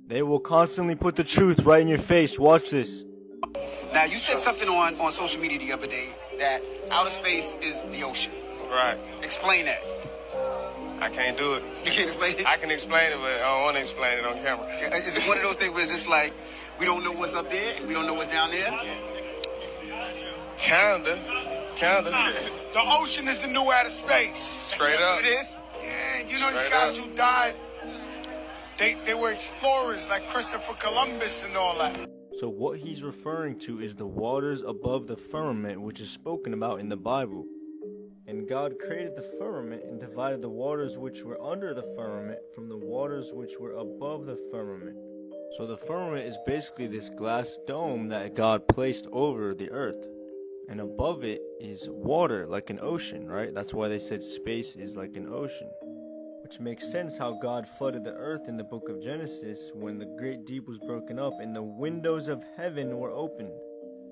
They will constantly put the truth right in your face. Watch this. Now, you said something on social media the other day that outer space is the ocean. Right. Explain that. I can't do it. You can't explain it? I can explain it, but I don't want to explain it on camera. Is it one of those things where it's just like, we don't know what's up there and we don't know what's down there? Kinda. The ocean is the new outer space. Straight up. It is? Yeah, you know these Straight guys up. who died, they were explorers like Christopher Columbus and all that. So what he's referring to is the waters above the firmament, which is spoken about in the Bible. And God created the firmament and divided the waters which were under the firmament from the waters which were above the firmament. So the firmament is basically this glass dome that God placed over the earth. And above it is water, like an ocean, right? That's why they said space is like an ocean. Which makes sense how God flooded the earth in the book of Genesis when the great deep was broken up and the windows of heaven were opened.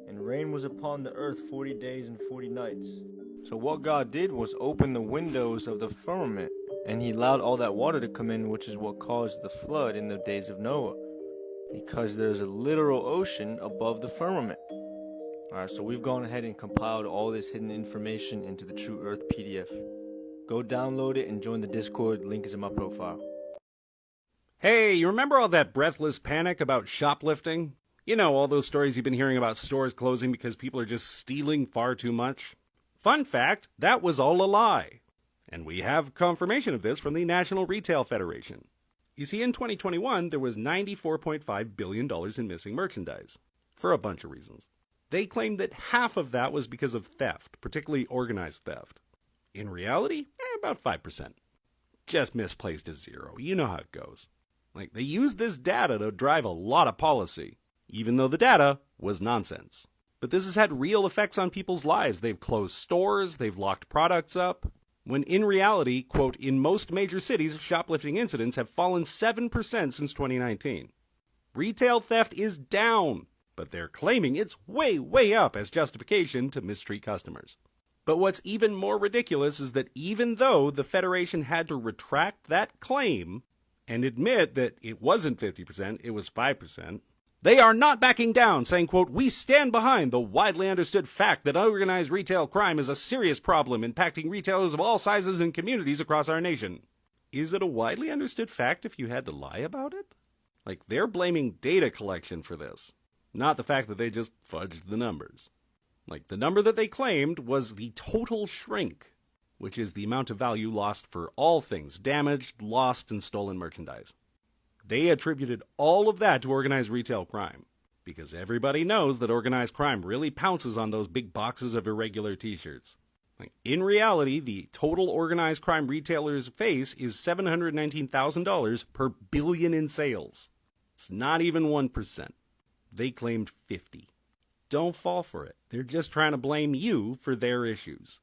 And rain was upon the earth 40 days and 40 nights. So what God did was open the windows of the firmament, and he allowed all that water to come in, which is what caused the flood in the days of Noah. Because there's a literal ocean above the firmament. Alright, so we've gone ahead and compiled all this hidden information into the True Earth PDF. Go download it and join the Discord, link is in my profile. Hey, you remember all that breathless panic about shoplifting? You know, all those stories you've been hearing about stores closing because people are just stealing far too much? Fun fact, that was all a lie. And we have confirmation of this from the National Retail Federation. You see, in 2021, there was $94.5 billion in missing merchandise. For a bunch of reasons. They claimed that half of that was because of theft, particularly organized theft. In reality, about 5%. Just misplaced a zero. You know how it goes. Like, they used this data to drive a lot of policy, even though the data was nonsense. But this has had real effects on people's lives. They've closed stores, they've locked products up, when in reality, quote, in most major cities, shoplifting incidents have fallen 7% since 2019. Retail theft is down, but they're claiming it's way, way up as justification to mistreat customers. But what's even more ridiculous is that even though the Federation had to retract that claim and admit that it wasn't 50%, it was 5%, they are not backing down, saying, quote, we stand behind the widely understood fact that organized retail crime is a serious problem impacting retailers of all sizes and communities across our nation. Is it a widely understood fact if you had to lie about it? Like, they're blaming data collection for this, not the fact that they just fudged the numbers. Like, the number that they claimed was the total shrink, which is the amount of value lost for all things damaged, lost, and stolen merchandise. They attributed all of that to organized retail crime, because everybody knows that organized crime really pounces on those big boxes of irregular t-shirts. Like, in reality, the total organized crime retailers face is $719,000 per billion in sales. It's not even 1%. They claimed 50. Don't fall for it. They're just trying to blame you for their issues.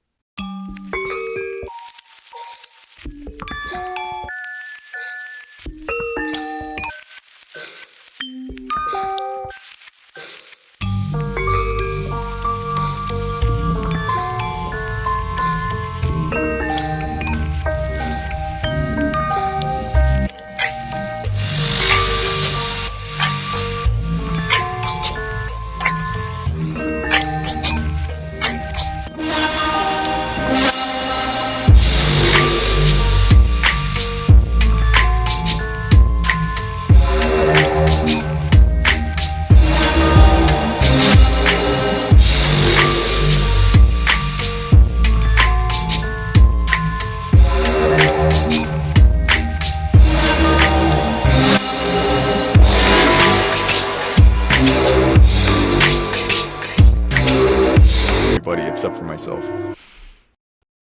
Except for myself.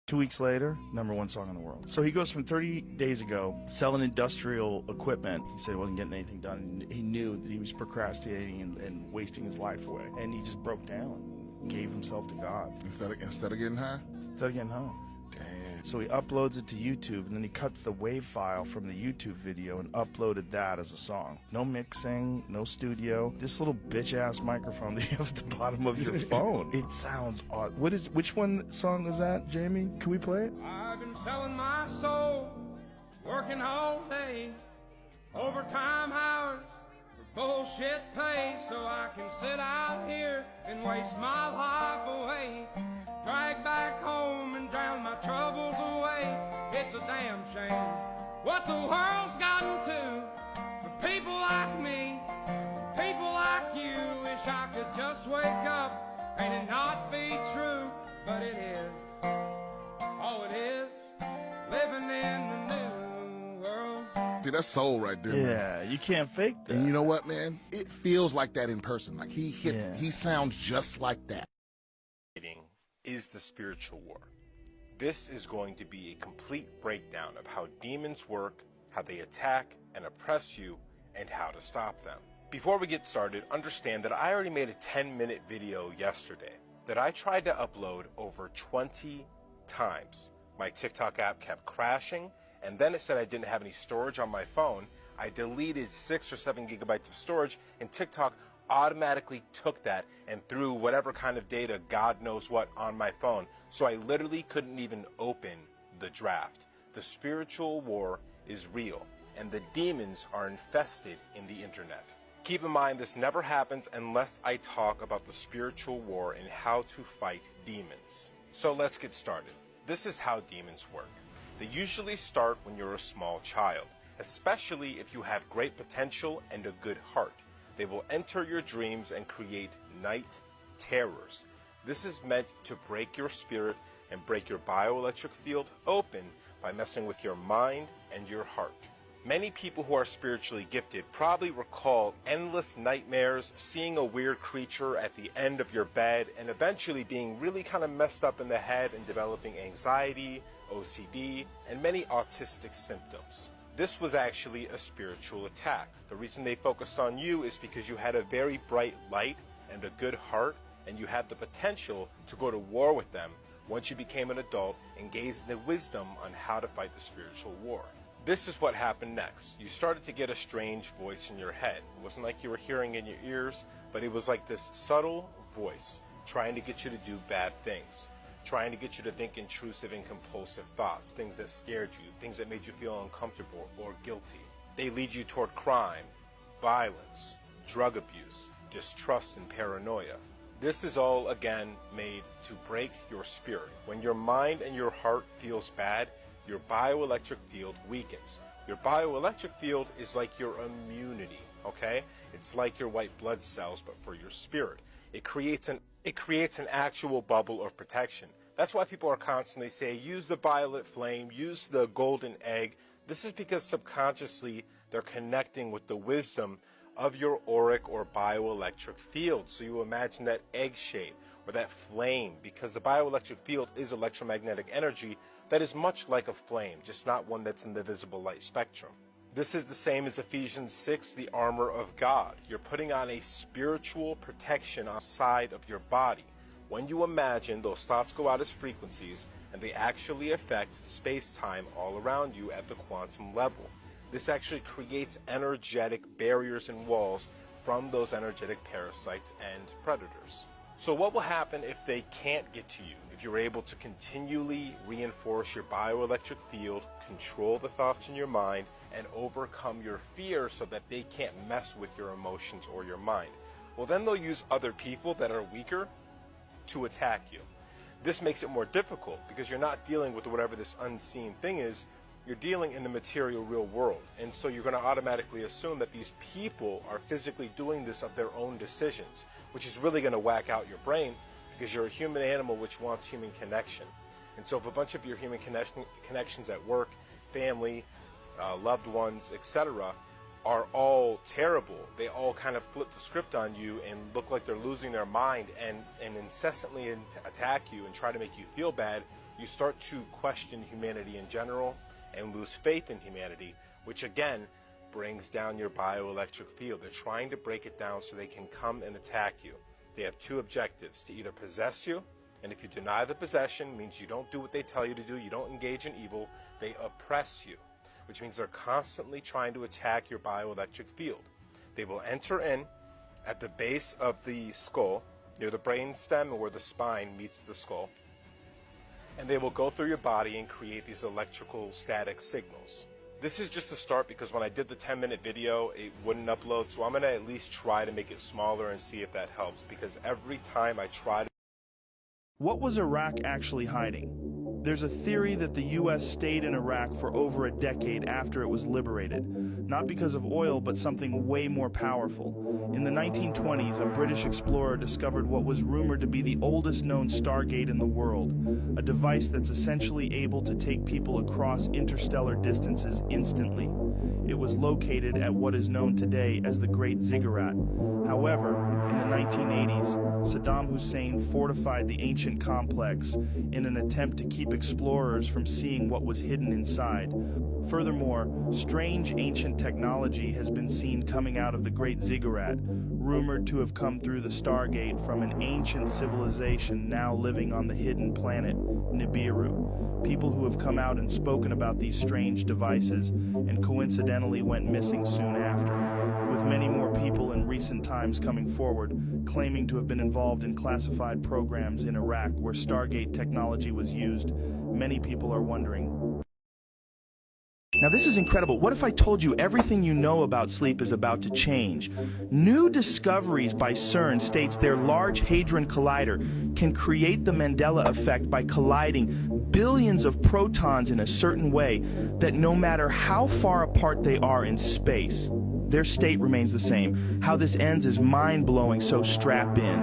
2 weeks later, #1 song in the world. So he goes from 30 days ago selling industrial equipment. He said he wasn't getting anything done. He knew that he was procrastinating and wasting his life away. And he just broke down and gave himself to God. Instead of getting high? Instead of getting home. Damn. So he uploads it to YouTube, and then he cuts the WAV file from the YouTube video and uploaded that as a song. No mixing, no studio. This little bitch-ass microphone that you have at the bottom of your phone. It sounds odd. Which one song is that, Jamie? Can we play it? I've been selling my soul, working all day, overtime hours, Bullshit pays so I can sit out here and waste my life away. Drag back home and drown my troubles away. It's a damn shame what the world's gotten to. For people like me, people like you. Wish I could just wake up and it not be true. But it is, oh it is, living in the new world. See, that's soul right there, man. Yeah, you can't fake that. And you know what, man? It feels like that in person. Like he sounds just like that. Is the spiritual war. This is going to be a complete breakdown of how demons work, how they attack and oppress you, and how to stop them. Before we get started, understand that I already made a 10-minute video yesterday that I tried to upload over 20 times. My TikTok app kept crashing, and then it said I didn't have any storage on my phone. I deleted 6 or 7 gigabytes of storage, and TikTok automatically took that and threw whatever kind of data, God knows what, on my phone. So I literally couldn't even open the draft. The spiritual war is real, and the demons are infested in the internet. Keep in mind, this never happens unless I talk about the spiritual war and how to fight demons. So let's get started. This is how demons work. They usually start when you're a small child, especially if you have great potential and a good heart. They will enter your dreams and create night terrors. This is meant to break your spirit and break your bioelectric field open by messing with your mind and your heart. Many people who are spiritually gifted probably recall endless nightmares, seeing a weird creature at the end of your bed, and eventually being really kind of messed up in the head and developing anxiety, OCD, and many autistic symptoms. This was actually a spiritual attack. The reason they focused on you is because you had a very bright light and a good heart, and you had the potential to go to war with them once you became an adult and gained the wisdom on how to fight the spiritual war. This is what happened next. You started to get a strange voice in your head. It wasn't like you were hearing in your ears, but it was like this subtle voice trying to get you to do bad things, trying to get you to think intrusive and compulsive thoughts, things that scared you, things that made you feel uncomfortable or guilty. They lead you toward crime, violence, drug abuse, distrust, and paranoia. This is all, again, made to break your spirit. When your mind and your heart feels bad, your bioelectric field weakens. Your bioelectric field is like your immunity, okay? It's like your white blood cells, but for your spirit. It creates an actual bubble of protection. That's why people are constantly saying, use the violet flame, use the golden egg. This is because subconsciously they're connecting with the wisdom of your auric or bioelectric field. So you imagine that egg shape or that flame, because the bioelectric field is electromagnetic energy that is much like a flame, just not one that's in the visible light spectrum. This is the same as Ephesians 6, the armor of God. You're putting on a spiritual protection outside of your body. When you imagine, those thoughts go out as frequencies, and they actually affect space-time all around you at the quantum level. This actually creates energetic barriers and walls from those energetic parasites and predators. So what will happen if they can't get to you? If you're able to continually reinforce your bioelectric field, control the thoughts in your mind, and overcome your fear so that they can't mess with your emotions or your mind, well, then they'll use other people that are weaker to attack you. This makes it more difficult because you're not dealing with whatever this unseen thing is. You're dealing in the material real world. And so you're going to automatically assume that these people are physically doing this of their own decisions, which is really going to whack out your brain because you're a human animal which wants human connection. And so if a bunch of your human connections at work, family, loved ones, etc., are all terrible, they all kind of flip the script on you and look like they're losing their mind and incessantly attack you and try to make you feel bad, you start to question humanity in general and lose faith in humanity, which again brings down your bioelectric field. They're trying to break it down so they can come and attack you. They have two objectives: to either possess you, and if you deny the possession, means you don't do what they tell you to do, you don't engage in evil, they oppress you, which means they're constantly trying to attack your bioelectric field. They will enter in at the base of the skull, near the brain stem where the spine meets the skull, and they will go through your body and create these electrical static signals. This is just the start because when I did the 10-minute video, it wouldn't upload. So I'm going to at least try to make it smaller and see if that helps, because every time I try to... What was Iraq actually hiding? There's a theory that the U.S. stayed in Iraq for over a decade after it was liberated, not because of oil, but something way more powerful. In the 1920s, a British explorer discovered what was rumored to be the oldest known Stargate in the world, a device that's essentially able to take people across interstellar distances instantly. It was located at what is known today as the Great Ziggurat. However, in the 1980s, Saddam Hussein fortified the ancient complex in an attempt to keep explorers from seeing what was hidden inside. Furthermore, strange ancient technology has been seen coming out of the Great Ziggurat, rumored to have come through the Stargate from an ancient civilization now living on the hidden planet, Nibiru. People who have come out and spoken about these strange devices and coincidentally went missing soon after, with many more people in recent times coming forward, claiming to have been involved in classified programs in Iraq where Stargate technology was used. Many people are wondering. Now this is incredible. What if I told you everything you know about sleep is about to change? New discoveries by CERN states their Large Hadron Collider can create the Mandela effect by colliding billions of protons in a certain way that no matter how far apart they are in space, their state remains the same. How this ends is mind-blowing, so strap in.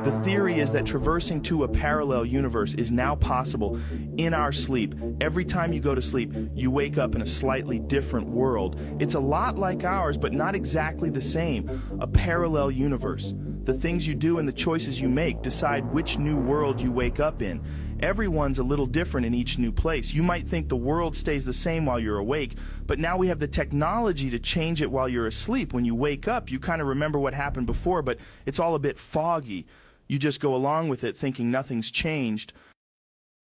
The theory is that traversing to a parallel universe is now possible in our sleep. Every time you go to sleep, you wake up in a slightly different world. It's a lot like ours, but not exactly the same. A parallel universe. The things you do and the choices you make decide which new world you wake up in. Everyone's a little different in each new place. You might think the world stays the same while you're awake, but now we have the technology to change it while you're asleep. When you wake up, you kind of remember what happened before, but it's all a bit foggy. You just go along with it thinking nothing's changed.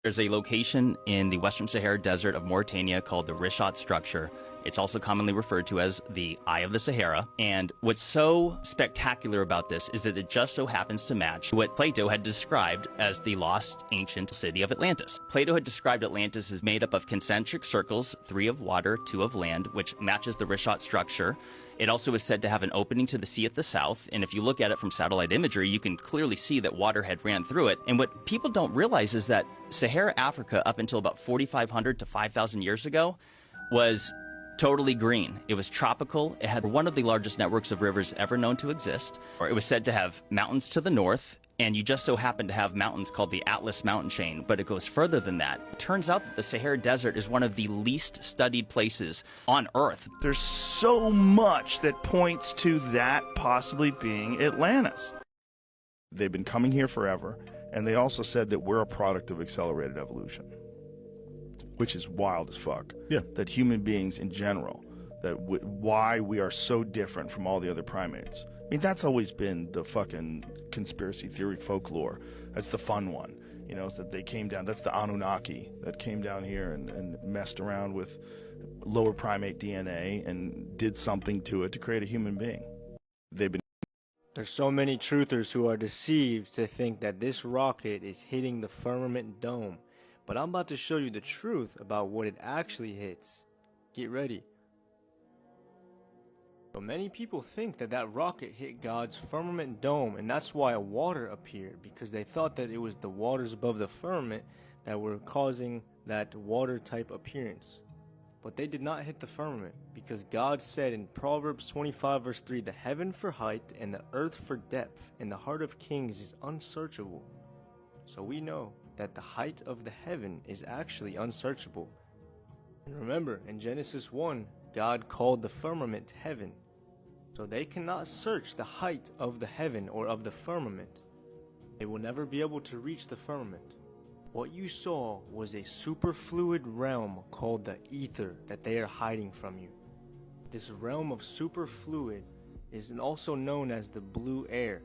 There's a location in the Western Sahara Desert of Mauritania called the Richat Structure. It's also commonly referred to as the Eye of the Sahara. And what's so spectacular about this is that it just so happens to match what Plato had described as the lost ancient city of Atlantis. Plato had described Atlantis as made up of concentric circles, 3 of water, 2 of land, which matches the Richat Structure. It also is said to have an opening to the sea at the south, and if you look at it from satellite imagery, you can clearly see that water had ran through it. And what people don't realize is that Sahara Africa, up until about 4,500 to 5,000 years ago, was totally green. It was tropical. It had one of the largest networks of rivers ever known to exist. Or it was said to have mountains to the north, and you just so happen to have mountains called the Atlas Mountain Chain, but it goes further than that. It turns out that the Sahara Desert is one of the least studied places on Earth. There's so much that points to that possibly being Atlantis. They've been coming here forever, and they also said that we're a product of accelerated evolution, which is wild as fuck. Yeah. That human beings in general, that why we are so different from all the other primates. I mean, that's always been the fucking conspiracy theory folklore. That's the fun one. You know, is that they came down, that's the Anunnaki that came down here and messed around with lower primate DNA and did something to it to create a human being. They've been... There's so many truthers who are deceived to think that this rocket is hitting the firmament dome. But I'm about to show you the truth about what it actually hits. Get ready. So many people think that that rocket hit God's firmament dome, and that's why water appeared, because they thought that it was the waters above the firmament that were causing that water type appearance. But they did not hit the firmament, because God said in Proverbs 25 verse 3, the heaven for height and the earth for depth, and the heart of kings is unsearchable. So we know that the height of the heaven is actually unsearchable. And remember, in Genesis 1, God called the firmament heaven. So they cannot search the height of the heaven or of the firmament. They will never be able to reach the firmament. What you saw was a superfluid realm called the ether that they are hiding from you. This realm of superfluid is also known as the blue air.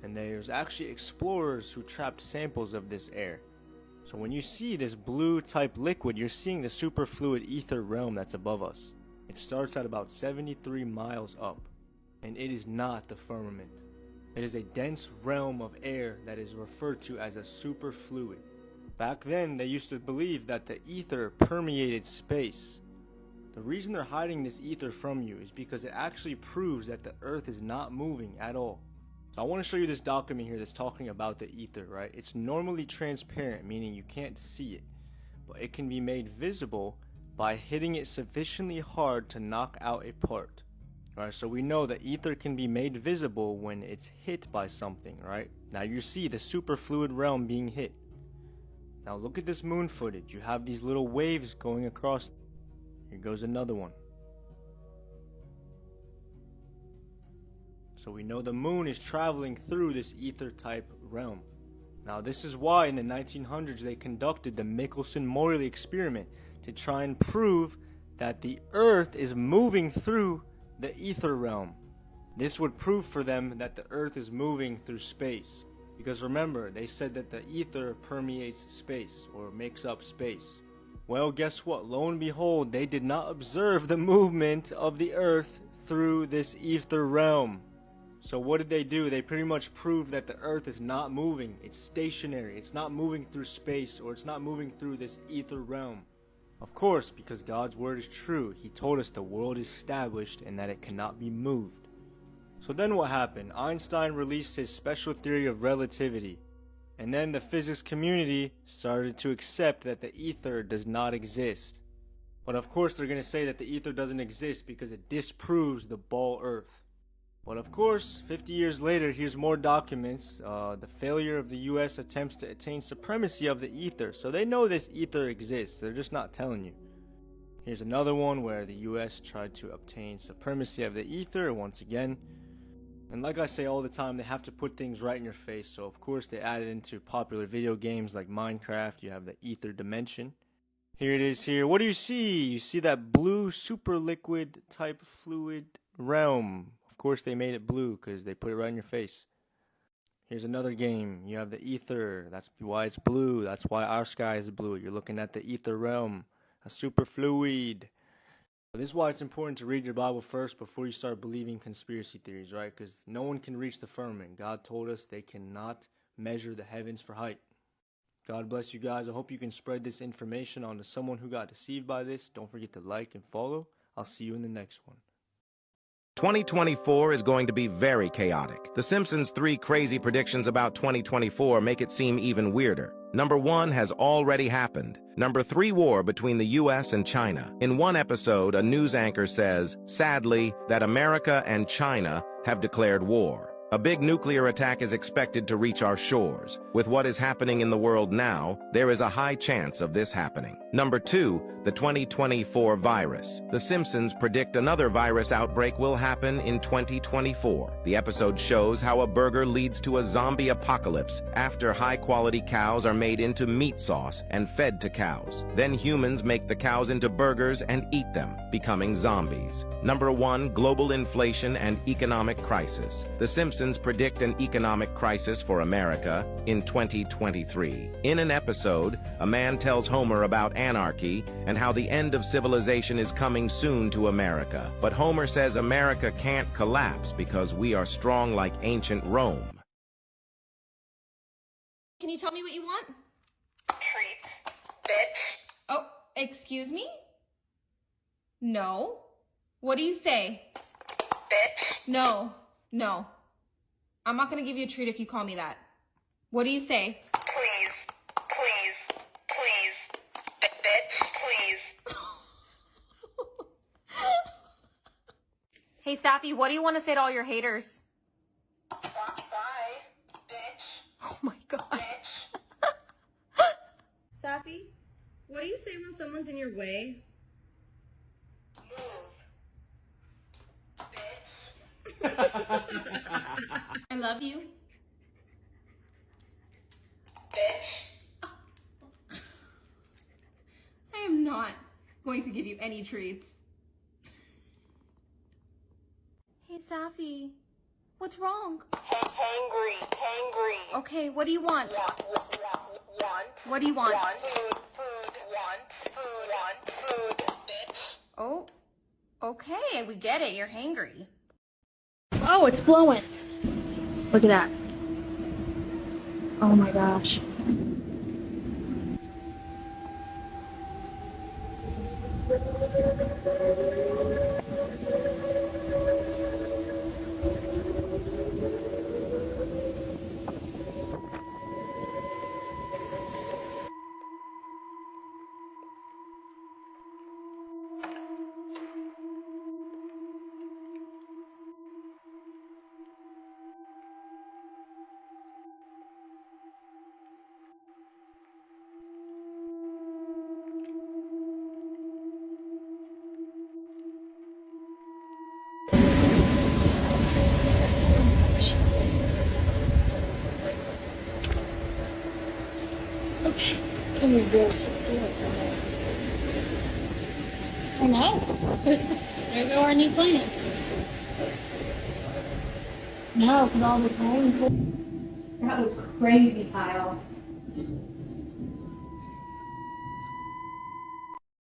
And there's actually explorers who trapped samples of this air. So when you see this blue type liquid, you're seeing the superfluid ether realm that's above us. It starts at about 73 miles up, and it is not the firmament. It is a dense realm of air that is referred to as a superfluid. Back then, they used to believe that the ether permeated space. The reason they're hiding this ether from you is because it actually proves that the earth is not moving at all. So I want to show you this document here that's talking about the ether, right? It's normally transparent, meaning you can't see it, but it can be made visible by hitting it sufficiently hard to knock out a part. Right, so we know that ether can be made visible when it's hit by something, right? Now you see the superfluid realm being hit. Now look at this moon footage. You have these little waves going across. Here goes another one. So we know the moon is traveling through this ether type realm. Now this is why in the 1900s they conducted the Michelson-Morley experiment to try and prove that the earth is moving through the ether realm. This would prove for them that the earth is moving through space. Because remember, they said that the ether permeates space or makes up space. Well, guess what? Lo and behold, they did not observe the movement of the earth through this ether realm. So what did they do? They pretty much proved that the earth is not moving. It's stationary. It's not moving through space, or it's not moving through this ether realm. Of course, because God's word is true. He told us the world is established and that it cannot be moved. So then what happened? Einstein released his special theory of relativity. And then the physics community started to accept that the ether does not exist. But of course they're going to say that the ether doesn't exist because it disproves the ball earth. But of course, 50 years later, here's more documents. The failure of the US attempts to attain supremacy of the ether. So they know this ether exists. They're just not telling you. Here's another one where the US tried to obtain supremacy of the ether once again. And like I say all the time, they have to put things right in your face. So of course they added into popular video games like Minecraft. You have the ether dimension. Here it is here. What do you see? You see that blue super liquid type fluid realm. Of course they made it blue because they put it right in your face. Here's another game. You have the ether. That's why it's blue. That's why our sky is blue. You're looking at the ether realm, a superfluid. This is why it's important to read your Bible first before you start believing conspiracy theories, right? Because no one can reach the firmament. God told us they cannot measure the heavens for height. God bless you guys. I hope you can spread this information on to someone who got deceived by this. Don't forget to like and follow. I'll see you in the next one. 2024 is going to be very chaotic. The Simpsons' 3 crazy predictions about 2024 make it seem even weirder. Number 1 has already happened. Number 3, war between the US and China. In one episode, a news anchor says, sadly, that America and China have declared war. A big nuclear attack is expected to reach our shores. With what is happening in the world now, there is a high chance of this happening. Number 2, the 2024 virus. The Simpsons predict another virus outbreak will happen in 2024. The episode shows how a burger leads to a zombie apocalypse after high-quality cows are made into meat sauce and fed to cows. Then humans make the cows into burgers and eat them, becoming zombies. Number 1, global inflation and economic crisis. The Simpsons predict an economic crisis for America in 2023. In an episode, a man tells Homer about anarchy and how the end of civilization is coming soon to America. But Homer says America can't collapse because we are strong like ancient Rome. Can you tell me what you want? Treat, bitch. Oh, excuse me? No. What do you say? Bitch. No. I'm not gonna give you a treat if you call me that. What do you say? Please. Bitch, please. Hey, Safi, what do you want to say to all your haters? Bye, bitch. Oh my god. Bitch. Safi, what do you say when someone's in your way? Move. Bitch. I love you. Bitch. I am not going to give you any treats. Hey, Safi, what's wrong? Hangry. Okay, what do you want? Want. What do you want? Food, bitch. Oh, okay, we get it. You're hangry. Oh, it's blowing. Look at that. Oh my gosh. Okay, come here, girl. I know. There go our new plan. No, because all the time. That was crazy, Kyle.